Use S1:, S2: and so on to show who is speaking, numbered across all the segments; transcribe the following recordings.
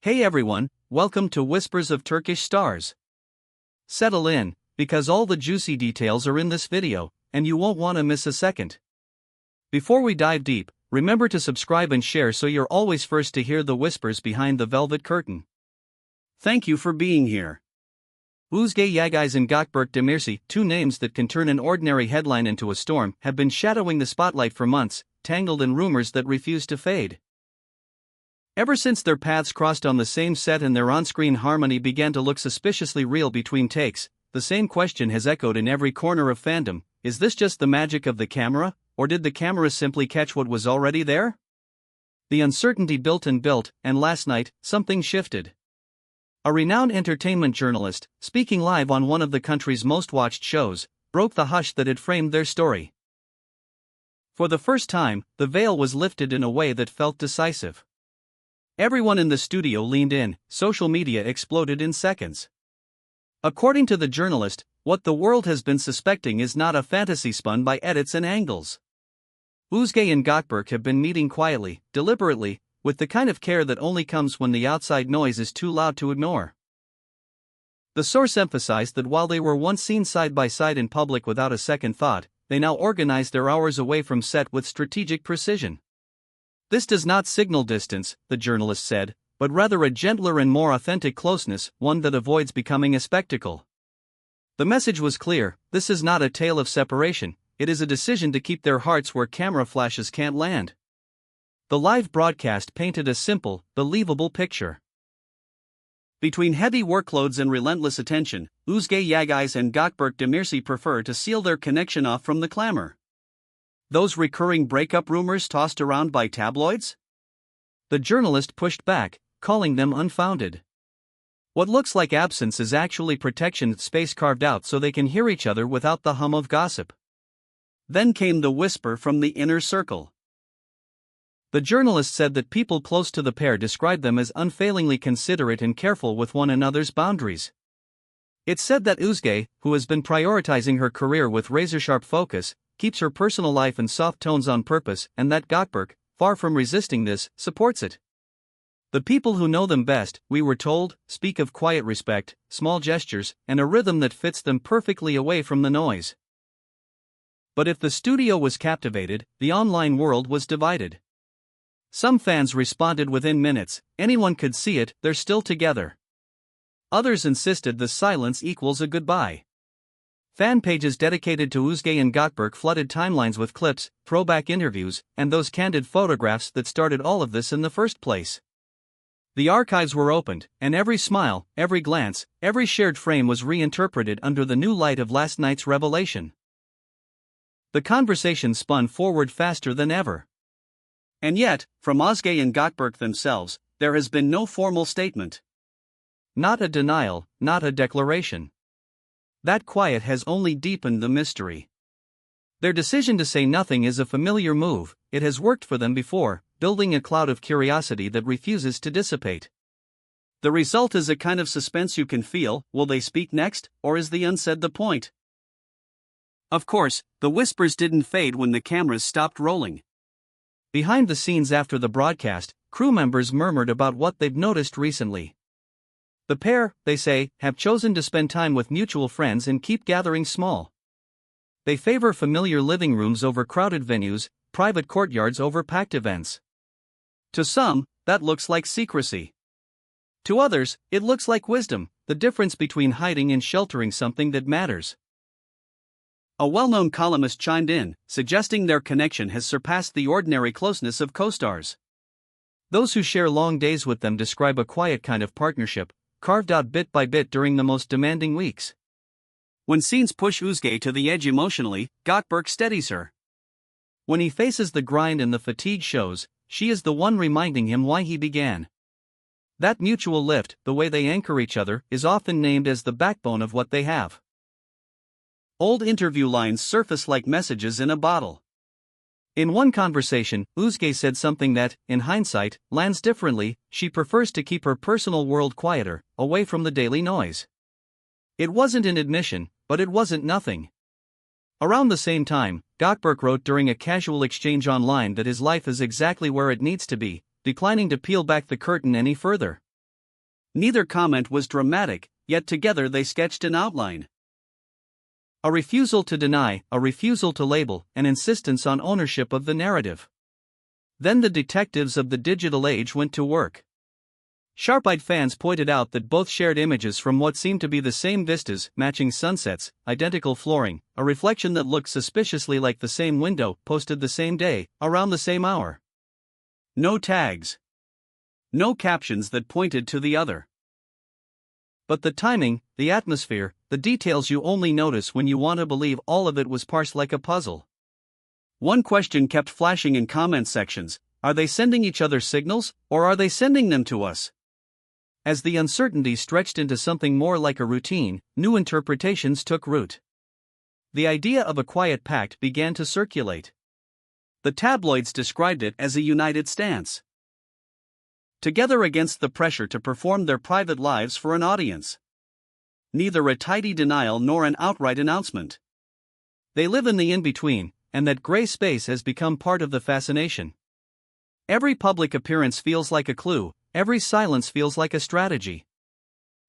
S1: Hey everyone, welcome to Whispers of Turkish Stars. Settle in, because all the juicy details are in this video, and you won't want to miss a second. Before we dive deep, remember to subscribe and share so you're always first to hear the whispers behind the velvet curtain. Thank you for being here. Özge, Yağız and Gökberk Demirci, two names that can turn an ordinary headline into a storm, have been shadowing the spotlight for months, tangled in rumors that refuse to fade. Ever since their paths crossed on the same set and their on-screen harmony began to look suspiciously real between takes, the same question has echoed in every corner of fandom: is this just the magic of the camera, or did the camera simply catch what was already there? The uncertainty built, and last night, something shifted. A renowned entertainment journalist, speaking live on one of the country's most watched shows, broke the hush that had framed their story. For the first time, the veil was lifted in a way that felt decisive. Everyone in the studio leaned in, social media exploded in seconds. According to the journalist, what the world has been suspecting is not a fantasy spun by edits and angles. Özge and Gökberk have been meeting quietly, deliberately, with the kind of care that only comes when the outside noise is too loud to ignore. The source emphasized that while they were once seen side by side in public without a second thought, they now organize their hours away from set with strategic precision. This does not signal distance, the journalist said, but rather a gentler and more authentic closeness, one that avoids becoming a spectacle. The message was clear: this is not a tale of separation, it is a decision to keep their hearts where camera flashes can't land. The live broadcast painted a simple, believable picture. Between heavy workloads and relentless attention, Özge, Yağız and Gökberk Demirci prefer to seal their connection off from the clamor. Those recurring breakup rumors tossed around by tabloids? The journalist pushed back, calling them unfounded. What looks like absence is actually protection, space carved out so they can hear each other without the hum of gossip. Then came the whisper from the inner circle. The journalist said that people close to the pair described them as unfailingly considerate and careful with one another's boundaries. It said that Özge, who has been prioritizing her career with razor-sharp focus, keeps her personal life and soft tones on purpose, and that Gökberk, far from resisting this, supports it. The people who know them best, we were told, speak of quiet respect, small gestures, and a rhythm that fits them perfectly away from the noise. But if the studio was captivated, the online world was divided. Some fans responded within minutes: anyone could see it, they're still together. Others insisted the silence equals a goodbye. Fan pages dedicated to Özge and Gökberk flooded timelines with clips, throwback interviews, and those candid photographs that started all of this in the first place. The archives were opened, and every smile, every glance, every shared frame was reinterpreted under the new light of last night's revelation. The conversation spun forward faster than ever. And yet, from Özge and Gökberk themselves, there has been no formal statement. Not a denial, not a declaration. That quiet has only deepened the mystery. Their decision to say nothing is a familiar move, it has worked for them before, building a cloud of curiosity that refuses to dissipate. The result is a kind of suspense you can feel: will they speak next, or is the unsaid the point? Of course, the whispers didn't fade when the cameras stopped rolling. Behind the scenes after the broadcast, crew members murmured about what they've noticed recently. The pair, they say, have chosen to spend time with mutual friends and keep gatherings small. They favor familiar living rooms over crowded venues, private courtyards over packed events. To some, that looks like secrecy. To others, it looks like wisdom, the difference between hiding and sheltering something that matters. A well-known columnist chimed in, suggesting their connection has surpassed the ordinary closeness of co-stars. Those who share long days with them describe a quiet kind of partnership, carved out bit by bit during the most demanding weeks. When scenes push Özge to the edge emotionally, Gökberk steadies her. When he faces the grind and the fatigue shows, she is the one reminding him why he began. That mutual lift, the way they anchor each other, is often named as the backbone of what they have. Old interview lines surface like messages in a bottle. In one conversation, Özge said something that, in hindsight, lands differently: she prefers to keep her personal world quieter, away from the daily noise. It wasn't an admission, but it wasn't nothing. Around the same time, Gökberk wrote during a casual exchange online that his life is exactly where it needs to be, declining to peel back the curtain any further.
S2: Neither comment was dramatic, yet together they sketched an outline.
S1: A refusal to deny, a refusal to label, an insistence on ownership of the narrative. Then the detectives of the digital age went to work. Sharp-eyed fans pointed out that both shared images from what seemed to be the same vistas, matching sunsets, identical flooring, a reflection that looked suspiciously like the same window, posted the same day, around the same hour.
S2: No tags. No captions that pointed to the other.
S1: But the timing, the atmosphere, the details you only notice when you want to believe all of it was parsed like a puzzle.
S2: One question kept flashing in comment sections: are they sending each other signals, or are they sending them to us?
S1: As the uncertainty stretched into something more like a routine, new interpretations took root. The idea of a quiet pact began to circulate.
S2: The tabloids described it as a united stance. Together against the pressure to perform their private lives for an audience. Neither a tidy denial nor an outright announcement.
S1: They live in the in-between, and that gray space has become part of the fascination. Every public appearance feels like a clue, every silence feels like a strategy.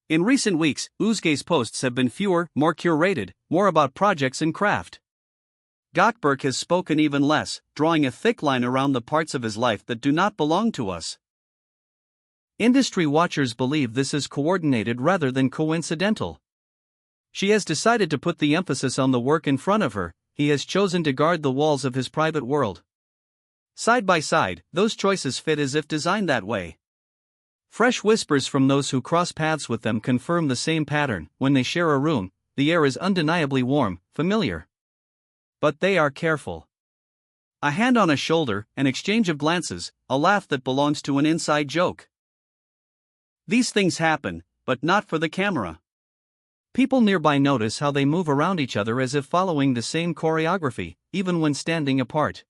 S2: In recent weeks, Özge's posts have been fewer, more curated, more about projects and craft. Gökberk has spoken even less, drawing a thick line around the parts of his life that do not belong to us.
S1: Industry watchers believe this is coordinated rather than coincidental. She has decided to put the emphasis on the work in front of her, he has chosen to guard the walls of his private world. Side by side, those choices fit as if designed that way. Fresh whispers from those who cross paths with them confirm the same pattern: when they share a room, the air is undeniably warm, familiar. But they are careful. A hand on a shoulder, an exchange of glances, a laugh that belongs to an inside joke.
S2: These things happen, but not for the camera.
S1: People nearby notice how they move around each other as if following the same choreography, even when standing apart.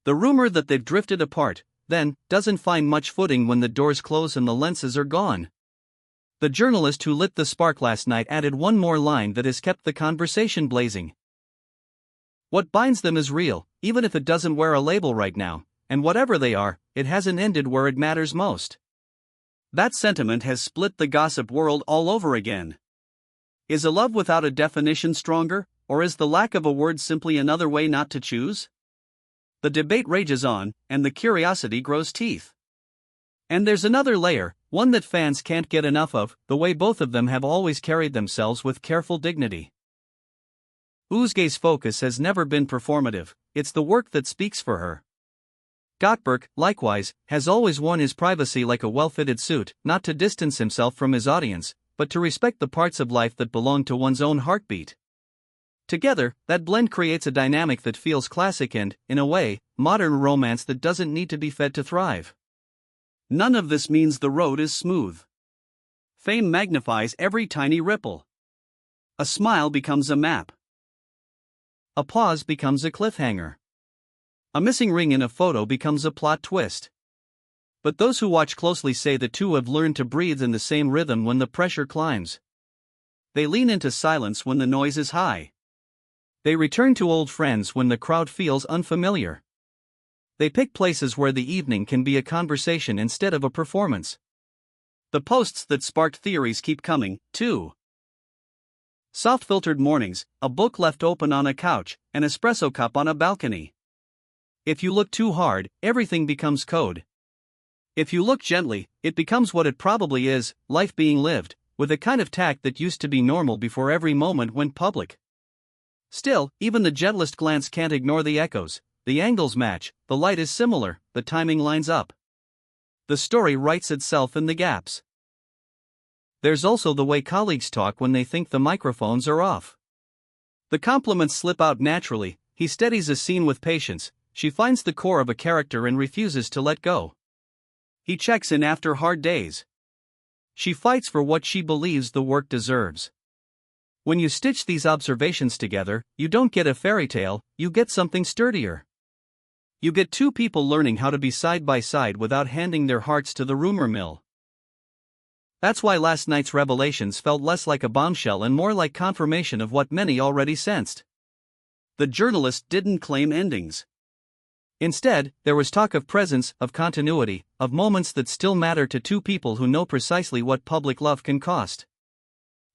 S1: The rumor that they've drifted apart, then, doesn't find much footing when the doors close and the lenses are gone. The journalist who lit the spark last night added one more line that has kept the conversation blazing. What binds them is real, even if it doesn't wear a label right now, and whatever they are, it hasn't ended where it matters most.
S2: That sentiment has split the gossip world all over again. Is a love without a definition stronger, or is the lack of a word simply another way not to choose? The debate rages on, and the curiosity grows teeth. And there's another layer, one that fans can't get enough of: the way both of them have always carried themselves with careful dignity. Özge's focus has never been performative, it's the work that speaks for her. Gökberk, likewise, has always worn his privacy like a well-fitted suit, not to distance himself from his audience, but to respect the parts of life that belong to one's own heartbeat. Together, that blend creates a dynamic that feels classic and, in a way, modern romance that doesn't need to be fed to thrive. None of this means the road is smooth. Fame magnifies every tiny ripple. A smile becomes a map.
S1: A pause becomes a cliffhanger. A missing ring in a photo becomes a plot twist. But those who watch closely say the two have learned to breathe in the same rhythm when the pressure climbs. They lean into silence when the noise is high. They return to old friends when the crowd feels unfamiliar. They pick places where the evening can be a conversation instead of a performance. The posts that sparked theories keep coming, too. Soft-filtered mornings, a book left open on a couch, an espresso cup on a balcony. If you look too hard, everything becomes code. If you look gently, it becomes what it probably is: life being lived, with a kind of tact that used to be normal before every moment went public. Still, even the gentlest glance can't ignore the echoes. The angles match, the light is similar, the timing lines up. The story writes itself in the gaps. There's also the way colleagues talk when they think the microphones are off. The compliments slip out naturally: he steadies a scene with patience, she finds the core of a character and refuses to let go. He checks in after hard days. She fights for what she believes the work deserves. When you stitch these observations together, you don't get a fairy tale, you get something sturdier. You get two people learning how to be side by side without handing their hearts to the rumor mill. That's why last night's revelations felt less like a bombshell and more like confirmation of what many already sensed. The journalist didn't claim endings. Instead, there was talk of presence, of continuity, of moments that still matter to two people who know precisely what public love can cost.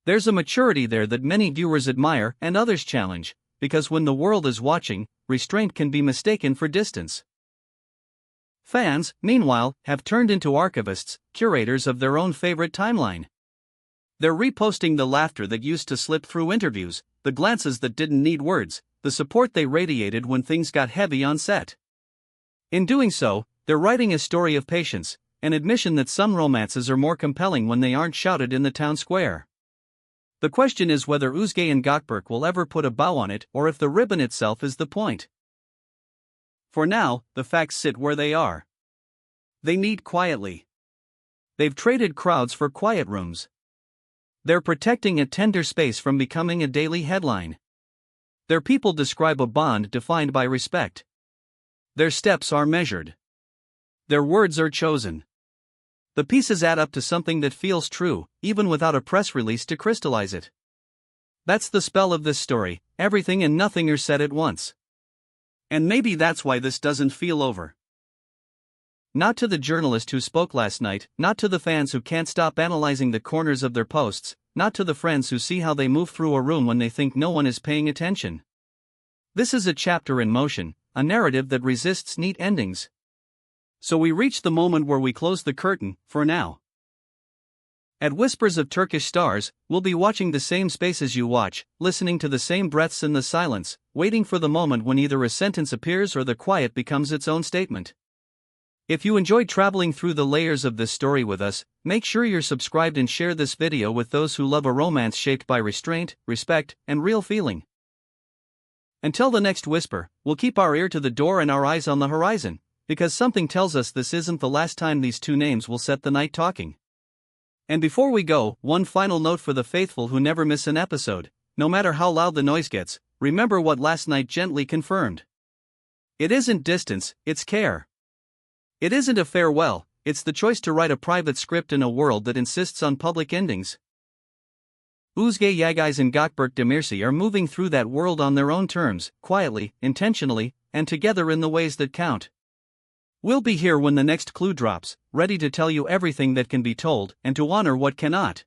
S1: There's a maturity there that many viewers admire and others challenge, because when the world is watching, restraint can be mistaken for distance. Fans, meanwhile, have turned into archivists, curators of their own favorite timeline. They're reposting the laughter that used to slip through interviews, the glances that didn't need words, the support they radiated when things got heavy on set. In doing so, they're writing a story of patience, an admission that some romances are more compelling when they aren't shouted in the town square. The question is whether Özge and Gökberk will ever put a bow on it or if the ribbon itself is the point. For now, the facts sit where they are. They meet quietly. They've traded crowds for quiet rooms. They're protecting a tender space from becoming a daily headline. Their people describe a bond defined by respect. Their steps are measured. Their words are chosen. The pieces add up to something that feels true, even without a press release to crystallize it. That's the spell of this story, everything and nothing are said at once. And maybe that's why this doesn't feel over. Not to the journalist who spoke last night, not to the fans who can't stop analyzing the corners of their posts, not to the friends who see how they move through a room when they think no one is paying attention. This is a chapter in motion, a narrative that resists neat endings. So we reach the moment where we close the curtain, for now. At Whispers of Turkish Stars, we'll be watching the same spaces you watch, listening to the same breaths in the silence, waiting for the moment when either a sentence appears or the quiet becomes its own statement. If you enjoyed traveling through the layers of this story with us, make sure you're subscribed and share this video with those who love a romance shaped by restraint, respect, and real feeling. Until the next whisper, we'll keep our ear to the door and our eyes on the horizon, because something tells us this isn't the last time these two names will set the night talking. And before we go, one final note for the faithful who never miss an episode: no matter how loud the noise gets, remember what last night gently confirmed. It isn't distance, it's care. It isn't a farewell, it's the choice to write a private script in a world that insists on public endings. Özge, Yağız and Gökberk Demirci are moving through that world on their own terms, quietly, intentionally, and together in the ways that count. We'll be here when the next clue drops, ready to tell you everything that can be told and to honor what cannot.